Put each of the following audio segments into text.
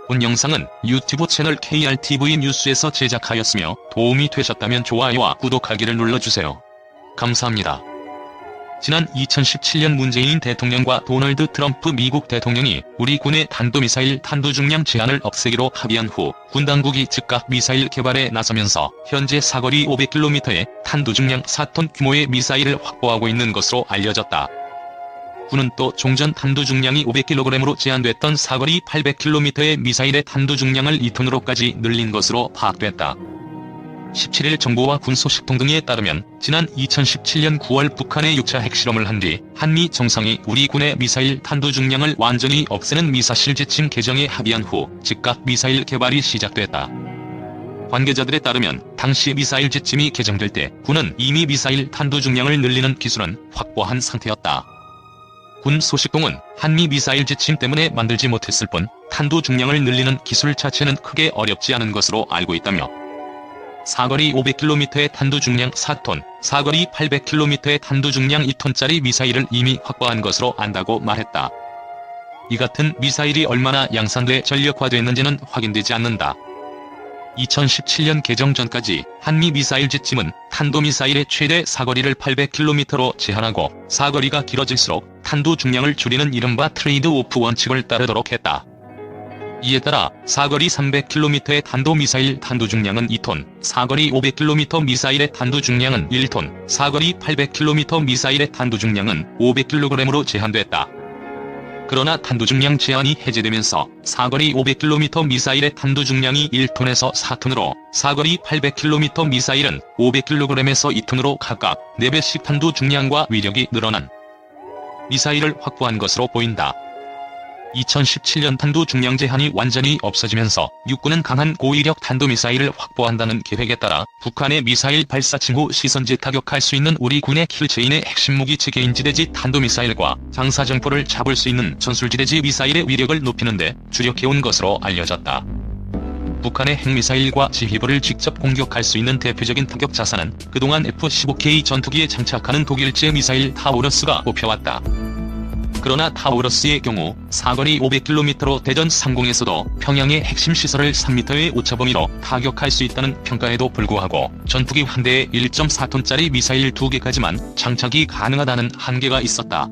본 영상은 유튜브 채널 KRTV 뉴스에서 제작하였으며 도움이 되셨다면 좋아요와 구독하기를 눌러주세요. 감사합니다. 지난 2017년 문재인 대통령과 도널드 트럼프 미국 대통령이 우리 군의 탄도미사일 탄두 중량 제한을 없애기로 합의한 후 군 당국이 즉각 미사일 개발에 나서면서 현재 사거리 500km의 탄두 중량 4톤 규모의 미사일을 확보하고 있는 것으로 알려졌다. 군은 또 종전 탄두 중량이 500kg으로 제한됐던 사거리 800km의 미사일의 탄두 중량을 2톤으로까지 늘린 것으로 파악됐다. 17일 정부와 군 소식통 등에 따르면 지난 2017년 9월 북한의 6차 핵실험을 한 뒤 한미 정상이 우리 군의 미사일 탄두 중량을 완전히 없애는 미사실 지침 개정에 합의한 후 즉각 미사일 개발이 시작됐다. 관계자들에 따르면 당시 미사일 지침이 개정될 때 군은 이미 미사일 탄두 중량을 늘리는 기술은 확보한 상태였다. 군 소식통은 한미 미사일 지침 때문에 만들지 못했을 뿐 탄두 중량을 늘리는 기술 자체는 크게 어렵지 않은 것으로 알고 있다며 사거리 500km의 탄두 중량 4톤, 사거리 800km의 탄두 중량 2톤짜리 미사일을 이미 확보한 것으로 안다고 말했다. 이 같은 미사일이 얼마나 양산돼 전력화됐는지는 확인되지 않는다. 2017년 개정 전까지 한미 미사일 지침은 탄도미사일의 최대 사거리를 800km로 제한하고 사거리가 길어질수록 탄두 중량을 줄이는 이른바 트레이드 오프 원칙을 따르도록 했다. 이에 따라 사거리 300km의 탄도미사일 탄두 중량은 2톤, 사거리 500km 미사일의 탄두 중량은 1톤, 사거리 800km 미사일의 탄두 중량은 500kg으로 제한됐다. 그러나 탄두 중량 제한이 해제되면서 사거리 500km 미사일의 탄두 중량이 1톤에서 4톤으로 사거리 800km 미사일은 500kg에서 2톤으로 각각 4배씩 탄두 중량과 위력이 늘어난 미사일을 확보한 것으로 보인다. 2017년 탄두 중량 제한이 완전히 없어지면서 육군은 강한 고위력 탄도미사일을 확보한다는 계획에 따라 북한의 미사일 발사 징후 시선제 타격할 수 있는 우리 군의 킬체인의 핵심 무기 체계인지대지 탄도미사일과 장사정포를 잡을 수 있는 전술지대지 미사일의 위력을 높이는 데 주력해온 것으로 알려졌다. 북한의 핵미사일과 지휘부를 직접 공격할 수 있는 대표적인 타격 자산은 그동안 F-15K 전투기에 장착하는 독일제 미사일 타우러스가 뽑혀왔다. 그러나 타우러스의 경우 사거리 500km로 대전 상공에서도 평양의 핵심 시설을 3m의 오차범위로 타격할 수 있다는 평가에도 불구하고 전투기 한 대에 1.4톤짜리 미사일 2개까지만 장착이 가능하다는 한계가 있었다.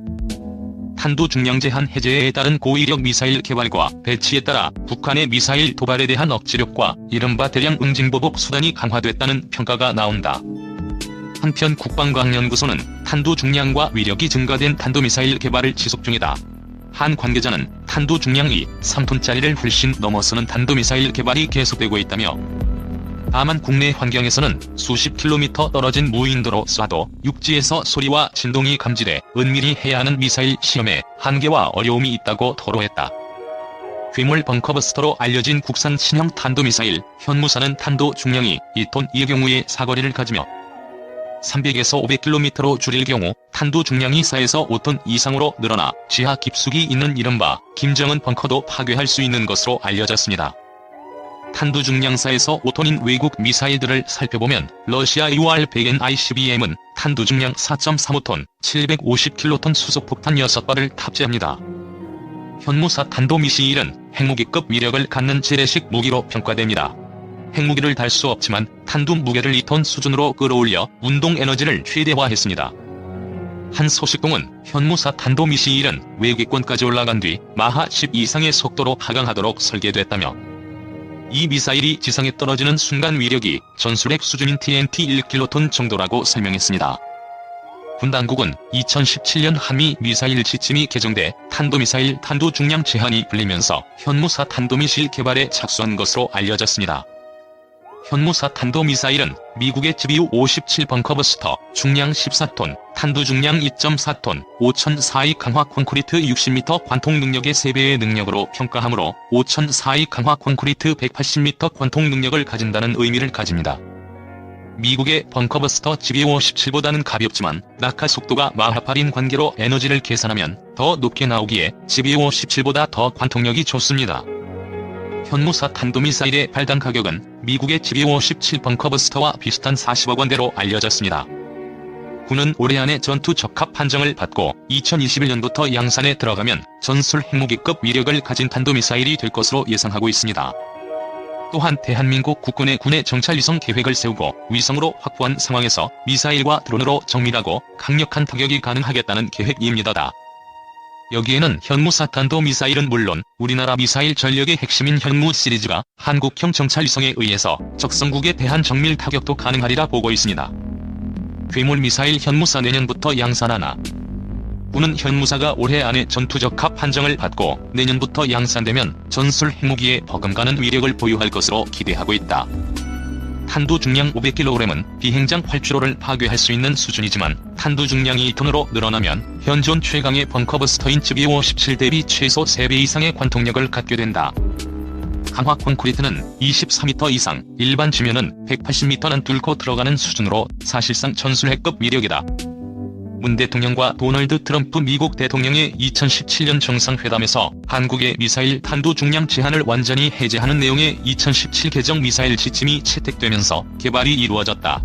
탄두 중량 제한 해제에 따른 고위력 미사일 개발과 배치에 따라 북한의 미사일 도발에 대한 억지력과 이른바 대량 응징보복 수단이 강화됐다는 평가가 나온다. 한편 국방과학연구소는 탄두 중량과 위력이 증가된 탄도미사일 개발을 지속 중이다. 한 관계자는 탄두 중량이 3톤짜리를 훨씬 넘어서는 탄도미사일 개발이 계속되고 있다며 다만 국내 환경에서는 수십 킬로미터 떨어진 무인도로 쏴도 육지에서 소리와 진동이 감지돼 은밀히 해야 하는 미사일 시험에 한계와 어려움이 있다고 토로했다. 괴물 벙커버스터로 알려진 국산 신형 탄도미사일 현무사는 탄도 중량이 2톤의 경우에 사거리를 가지며 300에서 500km로 줄일 경우 탄두 중량이 4에서 5톤 이상으로 늘어나 지하 깊숙이 있는 이른바 김정은 벙커도 파괴할 수 있는 것으로 알려졌습니다. 탄두 중량 4에서 5톤인 외국 미사일들을 살펴보면 러시아 UR-100N ICBM은 탄두 중량 4.35톤, 750킬로톤 수소폭탄 6발을 탑재합니다. 현무사 탄도미사일은 핵무기급 위력을 갖는 재래식 무기로 평가됩니다. 핵무기를 달 수 없지만 탄두 무게를 2톤 수준으로 끌어올려 운동 에너지를 최대화했습니다. 한 소식통은 현무사 탄도미사일은 외기권까지 올라간 뒤 마하 10 이상의 속도로 하강하도록 설계됐다며 이 미사일이 지상에 떨어지는 순간 위력이 전술핵 수준인 TNT 1킬로톤 정도라고 설명했습니다. 군 당국은 2017년 한미 미사일 지침이 개정돼 탄도미사일 탄두 중량 제한이 풀리면서 현무사 탄도미사일 개발에 착수한 것으로 알려졌습니다. 현무사 탄도미사일은 미국의 GBU-57 벙커버스터, 중량 14톤, 탄두 중량 2.4톤, 5004의 강화 콘크리트 60m 관통 능력의 3배의 능력으로 평가하므로 5004의 강화 콘크리트 180m 관통 능력을 가진다는 의미를 가집니다. 미국의 벙커버스터 GBU-57보다는 가볍지만 낙하 속도가 마하 8인 관계로 에너지를 계산하면 더 높게 나오기에 GBU-17보다 더 관통력이 좋습니다. 현무사 탄도미사일의 발당 가격은 미국의 GBU-17 벙커버스터와 비슷한 40억 원대로 알려졌습니다. 군은 올해 안에 전투 적합 판정을 받고 2021년부터 양산에 들어가면 전술 핵무기급 위력을 가진 탄도미사일이 될 것으로 예상하고 있습니다. 또한 대한민국 국군의 군의 정찰 위성 계획을 세우고 위성으로 확보한 상황에서 미사일과 드론으로 정밀하고 강력한 타격이 가능하겠다는 계획입니다. 여기에는 현무사 탄도미사일은 물론 우리나라 미사일 전력의 핵심인 현무 시리즈가 한국형 정찰 위성에 의해서 적성국에 대한 정밀 타격도 가능하리라 보고 있습니다. 괴물 미사일 현무사 내년부터 양산하나. 군은 현무사가 올해 안에 전투적합 판정을 받고 내년부터 양산되면 전술 핵무기에 버금가는 위력을 보유할 것으로 기대하고 있다. 탄두 중량 500kg은 비행장 활주로를 파괴할 수 있는 수준이지만 탄두 중량이 2톤으로 늘어나면 현존 최강의 벙커버스터인 GBO-17 대비 최소 3배 이상의 관통력을 갖게 된다. 강화 콘크리트는 23m 이상, 일반 지면은 180m는 뚫고 들어가는 수준으로 사실상 전술핵급 위력이다. 문 대통령과 도널드 트럼프 미국 대통령의 2017년 정상회담에서 한국의 미사일 탄두 중량 제한을 완전히 해제하는 내용의 2017 개정 미사일 지침이 채택되면서 개발이 이루어졌다.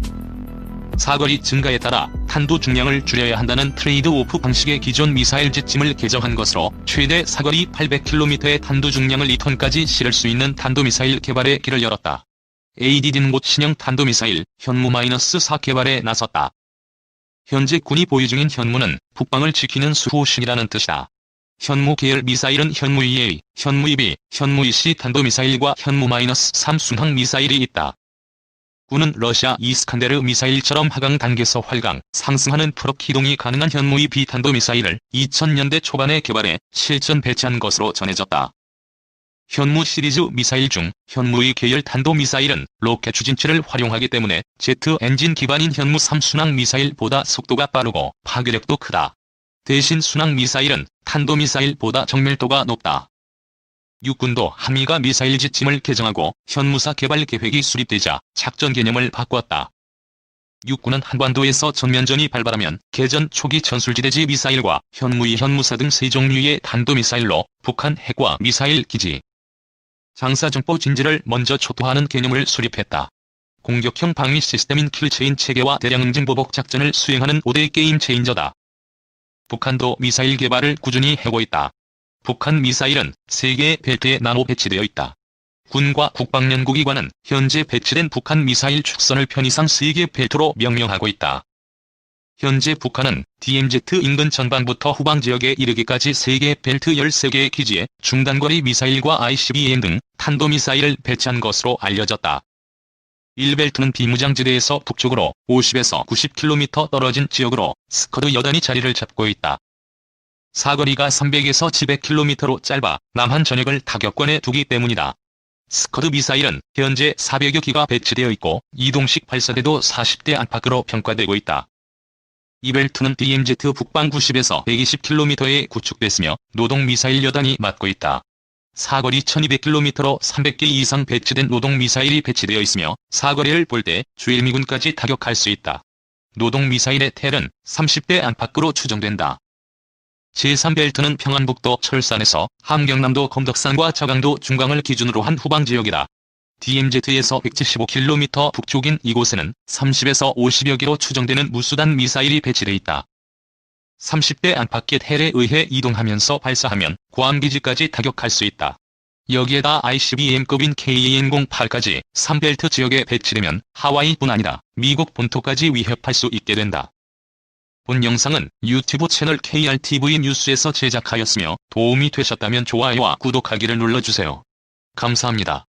사거리 증가에 따라 탄두 중량을 줄여야 한다는 트레이드 오프 방식의 기존 미사일 지침을 개정한 것으로 최대 사거리 800km의 탄두 중량을 2톤까지 실을 수 있는 탄도미사일 개발에 길을 열었다. ADD는 곧 신형 탄도미사일 현무-4 개발에 나섰다. 현재 군이 보유 중인 현무는 북방을 지키는 수호신이라는 뜻이다. 현무 계열 미사일은 현무-2A, 현무-2B, 현무-2C 탄도미사일과 현무-3 순항 미사일이 있다. 군은 러시아 이스칸데르 미사일처럼 하강 단계에서 활강, 상승하는 프로 기동이 가능한 현무-2B 탄도미사일을 2000년대 초반에 개발해 실전 배치한 것으로 전해졌다. 현무 시리즈 미사일 중 현무-2 계열 탄도미사일은 로켓 추진체를 활용하기 때문에 제트 엔진 기반인 현무-3 순항 미사일보다 속도가 빠르고 파괴력도 크다. 대신 순항 미사일은 탄도미사일보다 정밀도가 높다. 육군도 한미가 미사일 지침을 개정하고 현무사 개발 계획이 수립되자 작전 개념을 바꿨다. 육군은 한반도에서 전면전이 발발하면 개전 초기 전술지대지 미사일과 현무-2 현무사 등 세 종류의 탄도미사일로 북한 핵과 미사일 기지, 장사정보 진지를 먼저 초토화하는 개념을 수립했다. 공격형 방위 시스템인 킬체인 체계와 대량 응징 보복 작전을 수행하는 5대 게임 체인저다. 북한도 미사일 개발을 꾸준히 해오고 있다. 북한 미사일은 3개의 벨트에 나눠 배치되어 있다. 군과 국방연구기관은 현재 배치된 북한 미사일 축선을 편의상 3개 벨트로 명명하고 있다. 현재 북한은 DMZ 인근 전방부터 후방 지역에 이르기까지 3개 벨트 13개의 기지에 중단거리 미사일과 ICBM 등 탄도미사일을 배치한 것으로 알려졌다. 1벨트는 비무장지대에서 북쪽으로 50에서 90km 떨어진 지역으로 스커드 여단이 자리를 잡고 있다. 사거리가 300에서 700km로 짧아 남한 전역을 타격권에 두기 때문이다. 스커드 미사일은 현재 400여 기가 배치되어 있고 이동식 발사대도 40대 안팎으로 평가되고 있다. 이 벨트는 DMZ 북방 90에서 120km에 구축됐으며 노동 미사일 여단이 맡고 있다. 사거리 1200km로 300개 이상 배치된 노동 미사일이 배치되어 있으며 사거리를 볼 때 주일미군까지 타격할 수 있다. 노동 미사일의 텔은 30대 안팎으로 추정된다. 제3벨트는 평안북도 철산에서 함경남도 검덕산과 저강도 중강을 기준으로 한 후방지역이다. DMZ에서 175km 북쪽인 이곳에는 30에서 50여 기로 추정되는 무수단 미사일이 배치돼 있다. 30대 안팎의 텔에 의해 이동하면서 발사하면 구함기지까지 타격할 수 있다. 여기에다 ICBM급인 KN-08까지 3벨트 지역에 배치되면 하와이뿐 아니라 미국 본토까지 위협할 수 있게 된다. 본 영상은 유튜브 채널 KRTV 뉴스에서 제작하였으며 도움이 되셨다면 좋아요와 구독하기를 눌러주세요. 감사합니다.